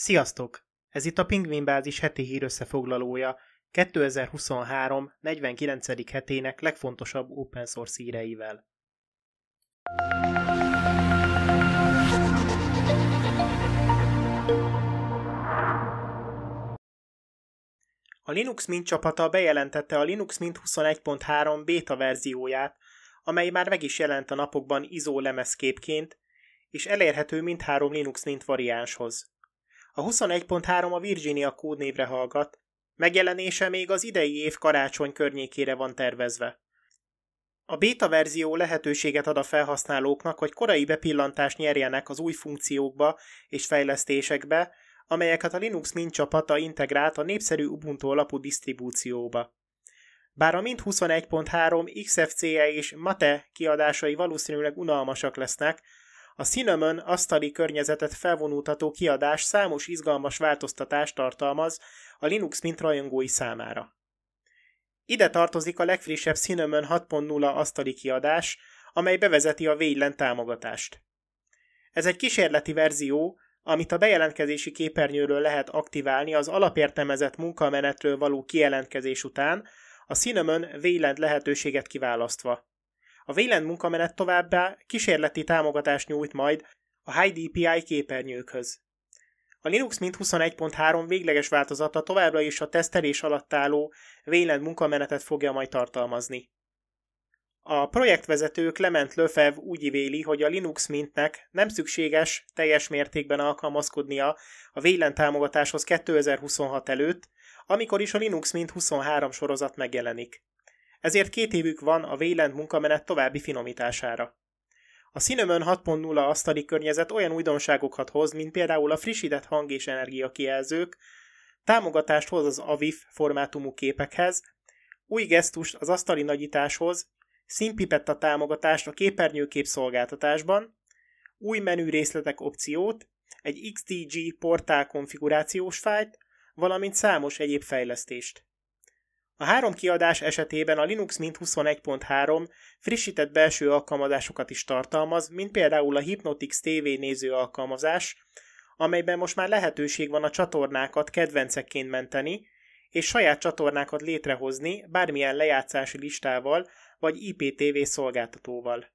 Sziasztok! Ez itt a Pingvin Bázis heti hírösszefoglalója 2023. 49. hetének legfontosabb open source híreivel. A Linux Mint csapata bejelentette a Linux Mint 21.3 beta verzióját, amely már meg is jelent a napokban ISO lemezképként, és elérhető mindhárom Linux Mint variánshoz. A 21.3 a Virginia kódnévre hallgat, megjelenése még az idei év karácsony környékére van tervezve. A beta verzió lehetőséget ad a felhasználóknak, hogy korai bepillantást nyerjenek az új funkciókba és fejlesztésekbe, amelyeket a Linux Mint csapata integrált a népszerű Ubuntu alapú disztribúcióba. Bár a Mint 21.3 XFCE és Mate kiadásai valószínűleg unalmasak lesznek, a Cinnamon asztali környezetet felvonultató kiadás számos izgalmas változtatást tartalmaz a Linux Mint rajongói számára. Ide tartozik a legfrissebb Cinnamon 6.0 asztali kiadás, amely bevezeti a Wayland támogatást. Ez egy kísérleti verzió, amit a bejelentkezési képernyőről lehet aktiválni az alapértelmezett munkamenetről való kijelentkezés után, a Cinnamon Wayland lehetőséget kiválasztva. A Wayland munkamenet továbbá kísérleti támogatást nyújt majd a HiDPI képernyőkhöz. A Linux Mint 21.3 végleges változata továbbra is a tesztelés alatt álló Wayland munkamenetet fogja majd tartalmazni. A projektvezető Clement Lefebvre úgy véli, hogy a Linux Mintnek nem szükséges teljes mértékben alkalmazkodnia a Wayland támogatáshoz 2026 előtt, amikor is a Linux Mint 23 sorozat megjelenik. Ezért 2 évük van a Wayland munkamenet további finomítására. A Cinnamon 6.0 asztali környezet olyan újdonságokat hoz, mint például a frissített hang- és energiakijelzők, támogatást hoz az AVIF formátumú képekhez, új gesztust az asztali nagyításhoz, színpipetta támogatást a képernyőkép szolgáltatásban, új menü részletek opciót, egy XDG portál konfigurációs fájlt, valamint számos egyéb fejlesztést. A 3 kiadás esetében a Linux Mint 21.3 frissített belső alkalmazásokat is tartalmaz, mint például a Hypnotix TV néző alkalmazás, amelyben most már lehetőség van a csatornákat kedvencekként menteni, és saját csatornákat létrehozni bármilyen lejátszási listával vagy IPTV szolgáltatóval.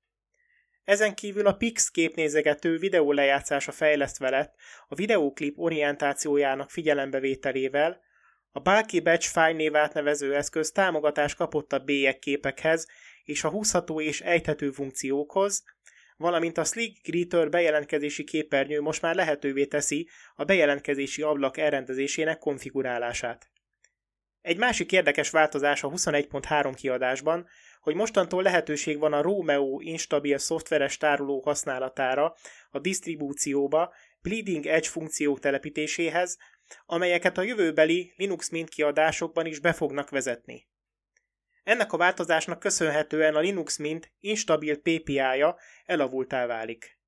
Ezen kívül a Pix képnézegető videó lejátszása fejlesztve lett a videóklip orientációjának figyelembevételével, a Bulky Batch File név átnevező eszköz támogatást kapott a bélyegképekhez és a húzható és ejthető funkciókhoz, valamint a Slick Greeter bejelentkezési képernyő most már lehetővé teszi a bejelentkezési ablak elrendezésének konfigurálását. Egy másik érdekes változás a 21.3 kiadásban, hogy mostantól lehetőség van a Romeo instabil szoftveres tároló használatára a disztribúcióba Bleeding Edge funkciók telepítéséhez, amelyeket a jövőbeli Linux Mint kiadásokban is be fognak vezetni. Ennek a változásnak köszönhetően a Linux Mint instabil PPI-ja elavultá válik.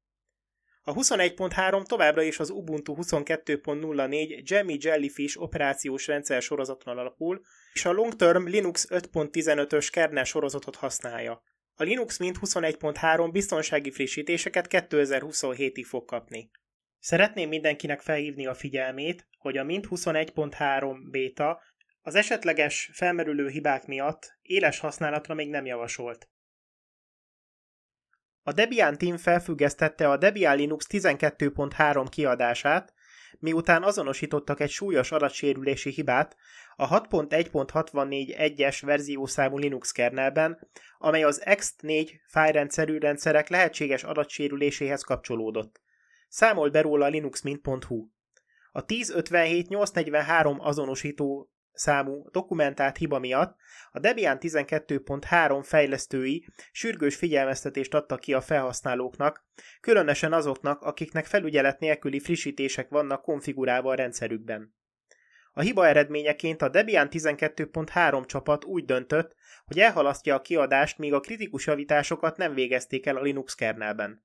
A 21.3 továbbra is az Ubuntu 22.04 Jammy Jellyfish operációs rendszer sorozaton alapul, és a Long Term Linux 5.15-ös kernel sorozatot használja. A Linux Mint 21.3 biztonsági frissítéseket 2027-ig fog kapni. Szeretném mindenkinek felhívni a figyelmét, hogy a Mint 21.3 beta az esetleges felmerülő hibák miatt éles használatra még nem javasolt. A Debian Team felfüggesztette a Debian Linux 12.3 kiadását, miután azonosítottak egy súlyos adatsérülési hibát a 6.1.64.1-es verziószámú Linux kernelben, amely az ext4 fájlrendszerű rendszerek lehetséges adatsérüléséhez kapcsolódott. Számolt be róla a linuxmint.hu. A 1057.843 azonosító számú dokumentált hiba miatt a Debian 12.3 fejlesztői sürgős figyelmeztetést adtak ki a felhasználóknak, különösen azoknak, akiknek felügyelet nélküli frissítések vannak konfigurálva a rendszerükben. A hiba eredményeként a Debian 12.3 csapat úgy döntött, hogy elhalasztja a kiadást, míg a kritikus javításokat nem végezték el a Linux kernelben.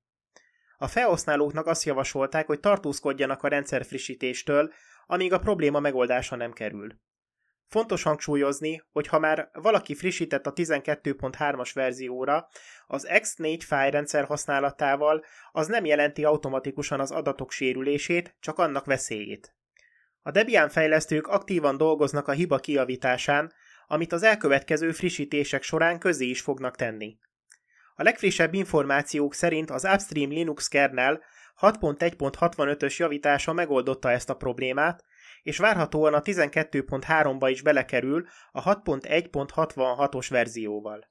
A felhasználóknak azt javasolták, hogy tartózkodjanak a rendszerfrissítéstől, amíg a probléma megoldása nem kerül. Fontos hangsúlyozni, hogy ha már valaki frissített a 12.3-as verzióra, az ext4 fájlrendszer használatával az nem jelenti automatikusan az adatok sérülését, csak annak veszélyét. A Debian fejlesztők aktívan dolgoznak a hiba kijavításán, amit az elkövetkező frissítések során közzé is fognak tenni. A legfrissebb információk szerint az Upstream Linux kernel 6.1.65-ös javítása megoldotta ezt a problémát, és várhatóan a 12.3-ba is belekerül a 6.1.66-os verzióval.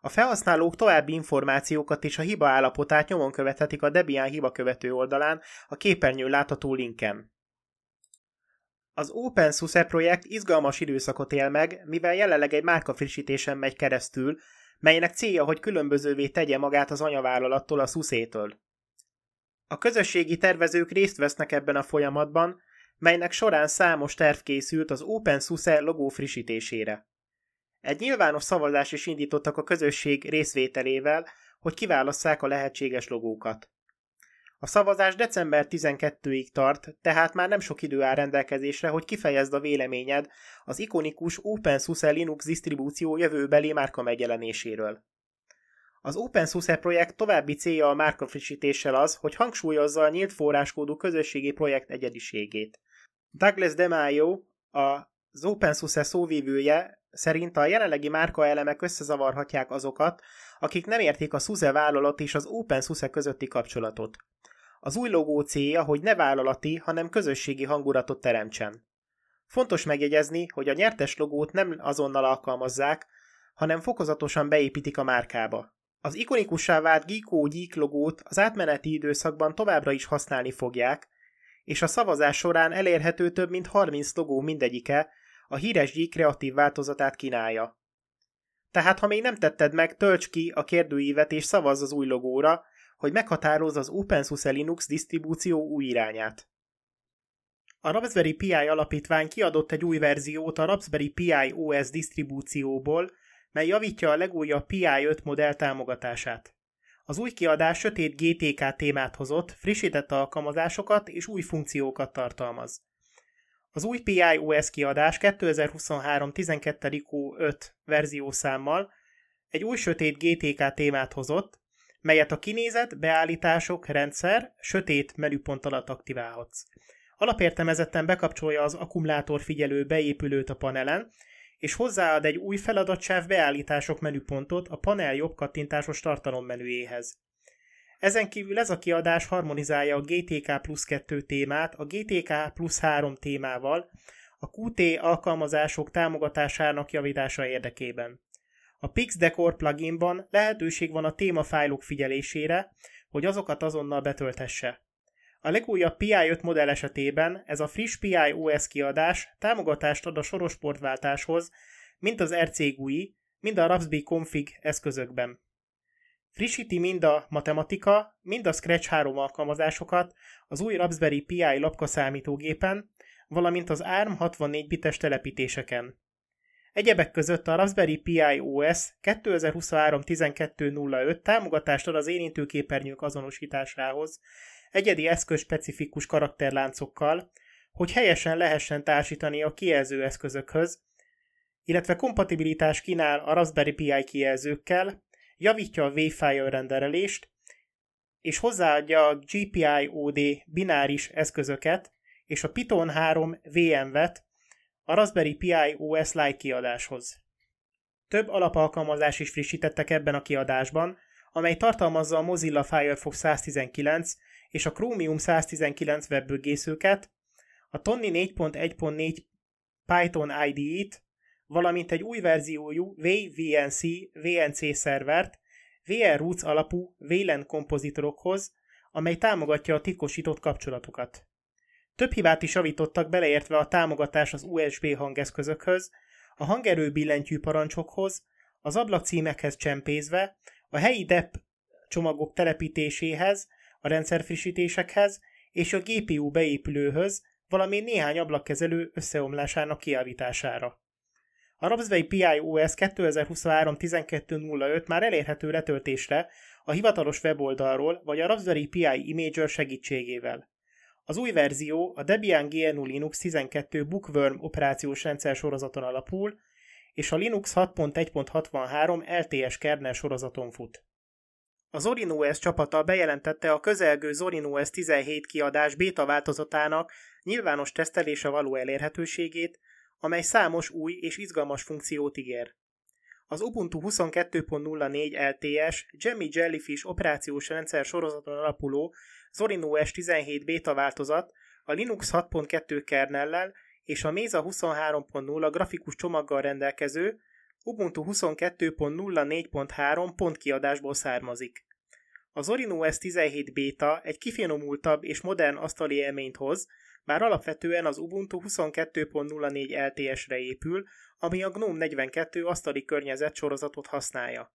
A felhasználók további információkat és a hiba állapotát nyomon követhetik a Debian hibakövető oldalán a képernyőn látható linken. Az OpenSUSE projekt izgalmas időszakot él meg, mivel jelenleg egy márkafrissítésen megy keresztül, melynek célja, hogy különbözővé tegye magát az anyavállalattól, a SUSE-től. A közösségi tervezők részt vesznek ebben a folyamatban, melynek során számos terv készült az OpenSUSE logó frissítésére. Egy nyilvános szavazást is indítottak a közösség részvételével, hogy kiválasszák a lehetséges logókat. A szavazás december 12-ig tart, tehát már nem sok idő áll rendelkezésre, hogy kifejezd a véleményed az ikonikus OpenSUSE Linux disztribúció jövőbeli márka megjelenéséről. Az OpenSUSE projekt további célja a márkafrissítéssel az, hogy hangsúlyozza a nyílt forráskódú közösségi projekt egyediségét. Douglas DeMaio, az OpenSUSE szóvivője, szerint a jelenlegi márkaelemek összezavarhatják azokat, akik nem értik a SUSE vállalat és az OpenSUSE közötti kapcsolatot. Az új logó célja, hogy ne vállalati, hanem közösségi hangulatot teremtsen. Fontos megjegyezni, hogy a nyertes logót nem azonnal alkalmazzák, hanem fokozatosan beépítik a márkába. Az ikonikussá vált Geeko-Geek logót az átmeneti időszakban továbbra is használni fogják, és a szavazás során elérhető több mint 30 logó mindegyike a híres Geek kreatív változatát kínálja. Tehát ha még nem tetted meg, tölts ki a kérdőívet és szavazz az új logóra, hogy meghatározz az OpenSUSE Linux disztribúció új irányát. A Raspberry Pi alapítvány kiadott egy új verziót a Raspberry Pi OS disztribúcióból, mely javítja a legújabb Pi 5 modell támogatását. Az új kiadás sötét GTK témát hozott, frissített alkalmazásokat és új funkciókat tartalmaz. Az új Pi OS kiadás 2023. 12.5 verziószámmal egy új sötét GTK témát hozott, melyet a kinézet, beállítások, rendszer, sötét menüpont alatt aktiválhatsz. Alapértelmezetten bekapcsolja az akkumulátorfigyelő beépülőt a panelen, és hozzáad egy új feladatsáv beállítások menüpontot a panel jobb kattintásos tartalommenüjéhez. Ezen kívül ez a kiadás harmonizálja a GTK Plus 2 témát a GTK Plus 3 témával a Qt alkalmazások támogatásának javítása érdekében. A PixDecor pluginban lehetőség van a témafájlok figyelésére, hogy azokat azonnal betölthesse. A legújabb Pi 5 modell esetében ez a friss Pi OS kiadás támogatást ad a soros portváltáshoz, mind az RC GUI, mind a Raspberry Config eszközökben. Frissíti mind a matematika, mind a Scratch 3 alkalmazásokat az új Raspberry Pi lapka számítógépen, valamint az ARM 64 bites telepítéseken. Egyebek között a Raspberry Pi OS 2023 12.05 támogatást ad az érintőképernyők azonosításához, egyedi eszköz-specifikus karakterláncokkal, hogy helyesen lehessen társítani a kijelző eszközökhöz, illetve kompatibilitást kínál a Raspberry Pi kijelzőkkel, javítja a Wave-file renderelést, és hozzáadja a GPIOD bináris eszközöket és a Python 3 VM-vet a Raspberry Pi OS Lite kiadáshoz. Több alapalkalmazás is frissítettek ebben a kiadásban, amely tartalmazza a Mozilla Firefox 119 és a Chromium 119 webböngészőket, a Tonni 4.1.4 Python IDE-t, valamint egy új verziójú WVNC VNC szervert VRoots alapú VLAN kompozitorokhoz, amely támogatja a titkosított kapcsolatokat. Több hibát is javítottak, beleértve a támogatás az USB hangeszközökhöz, a hangerő billentyű parancsokhoz, az ablakcímekhez csempészve, a helyi DEP csomagok telepítéséhez, a rendszerfrissítésekhez és a GPU beépülőhöz, valamint néhány ablakkezelő összeomlásának kijavítására. A Raspberry Pi OS 2023 12.05 már elérhető letöltésre a hivatalos weboldalról vagy a Raspberry Pi Imager segítségével. Az új verzió a Debian GNU Linux 12 Bookworm operációs rendszer sorozaton alapul, és a Linux 6.1.63 LTS kernel sorozaton fut. A Zorin OS csapata bejelentette a közelgő Zorin OS 17 kiadás béta változatának nyilvános tesztelése való elérhetőségét, amely számos új és izgalmas funkciót ígér. Az Ubuntu 22.04 LTS Jammy Jellyfish operációs rendszer sorozaton alapuló Zorin OS 17 béta változat a Linux 6.2 kernellel és a Mesa 23.0 grafikus csomaggal rendelkező Ubuntu 22.04.3 pontkiadásból származik. A Zorin OS 17 béta egy kifinomultabb és modern asztali élményt hoz, bár alapvetően az Ubuntu 22.04 LTS-re épül, ami a GNOME 42 asztali környezet sorozatot használja.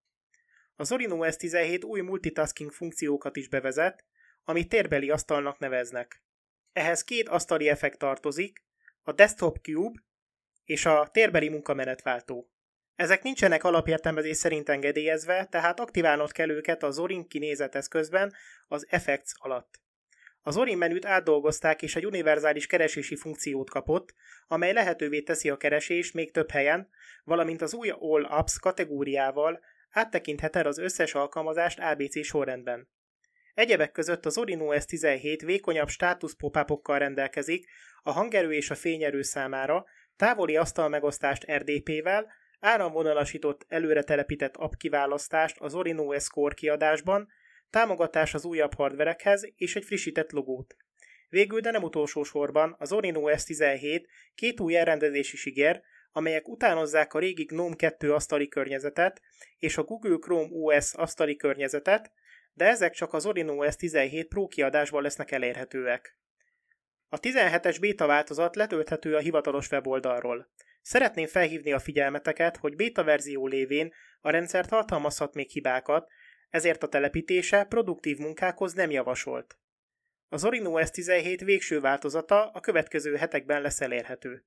A Zorin OS 17 új multitasking funkciókat is bevezet, amit térbeli asztalnak neveznek. Ehhez két asztali effekt tartozik, a Desktop Cube és a térbeli munkamenetváltó. Ezek nincsenek alapértelmezés szerint engedélyezve, tehát aktiválnod kell őket a Zorin kinézet eszközben az Effects alatt. A Zorin menüt átdolgozták és egy univerzális keresési funkciót kapott, amely lehetővé teszi a keresést még több helyen, valamint az új All Apps kategóriával áttekintheted az összes alkalmazást ABC sorrendben. Egyebek között a Zorin OS 17 vékonyabb státusz pop-upokkal rendelkezik a hangerő és a fényerő számára, távoli asztalmegosztást RDP-vel, áramvonalasított előre telepített app kiválasztást az Zorin OS Core kiadásban, támogatás az újabb hardverekhez és egy frissített logót. Végül, de nem utolsó sorban, a Zorin OS 17 két új elrendezés is ígér, amelyek utánozzák a régi GNOME 2 asztali környezetet és a Google Chrome OS asztali környezetet, de ezek csak a Zorin OS 17 Pro kiadásban lesznek elérhetőek. A 17-es béta változat letölthető a hivatalos weboldalról. Szeretném felhívni a figyelmeteket, hogy béta verzió lévén a rendszer tartalmazhat még hibákat, ezért a telepítése produktív munkákhoz nem javasolt. A Zorin OS 17 végső változata a következő hetekben lesz elérhető.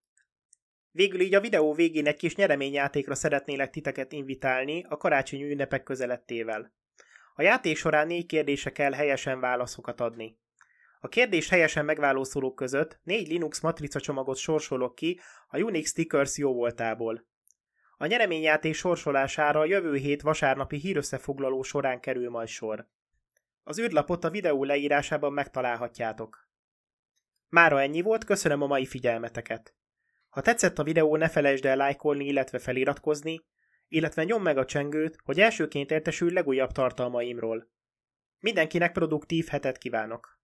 Végül így a videó végén egy kis nyereményjátékra szeretnélek titeket invitálni a karácsonyi ünnepek közelettével. A játék során 4 kérdésre kell helyesen válaszokat adni. A kérdést helyesen megválaszolók között 4 Linux matrica csomagot sorsolok ki a Unix Stickers jóvoltából. A nyereményjáték sorsolására jövő hét vasárnapi hírösszefoglaló során kerül majd sor. Az űrlapot a videó leírásában megtalálhatjátok. Mára ennyi volt, köszönöm a mai figyelmeteket. Ha tetszett a videó, ne felejtsd el lájkolni, illetve feliratkozni, illetve nyomd meg a csengőt, hogy elsőként értesülj legújabb tartalmaimról. Mindenkinek produktív hetet kívánok!